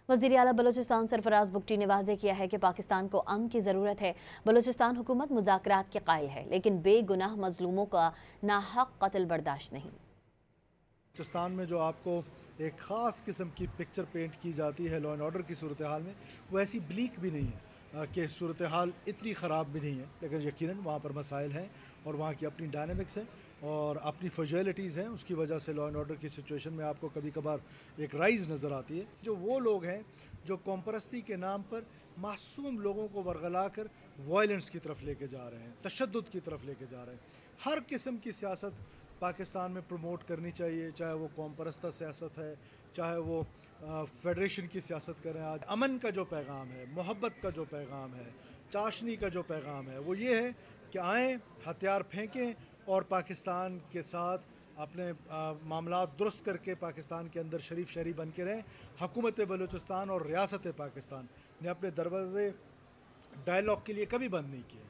वज़ीर आला बलूचिस्तान सरफराज बुगटी ने वाज़ेह किया है कि पाकिस्तान को अमन की ज़रूरत है। बलूचिस्तान हुकूमत मुज़ाकरात के कायल है, लेकिन बेगुनाह मज़लूमों का नाहक कत्ल बर्दाश्त नहीं। बलूचिस्तान में जो आपको एक ख़ास किस्म की पिक्चर पेंट की जाती है लॉ एंड ऑर्डर की सूरत हाल में, वो ऐसी ब्लीक भी नहीं है कि सूरत हाल इतनी ख़राब भी नहीं है, लेकिन यकीनन वहाँ पर मसाइल हैं और वहाँ की अपनी डायनामिक्स हैं और अपनी फ्रैजाइलिटीज़ हैं। उसकी वजह से लॉ एंड ऑर्डर की सिचुएशन में आपको कभी कभार एक राइज़ नज़र आती है। जो वो लोग हैं जो कौम परस्ती के नाम पर मासूम लोगों को वरगला कर वायलेंस की तरफ लेके जा रहे हैं, तशद्दुद की तरफ लेके जा रहे हैं। हर किस्म की सियासत पाकिस्तान में प्रमोट करनी चाहिए, चाहे वो कौम परस्ता सियासत है, चाहे वो फेडरेशन की सियासत करें। आज अमन का जो पैगाम है, मोहब्बत का जो पैगाम है, चाशनी का जो पैगाम है, वो ये है कि आएँ, हथियार फेंकें और पाकिस्तान के साथ अपने मामलात दुरुस्त करके पाकिस्तान के अंदर शरीफ शहरी बन के रहें। हुकूमत बलूचिस्तान और रियासत पाकिस्तान ने अपने दरवाज़े डायलॉग के लिए कभी बंद नहीं किए।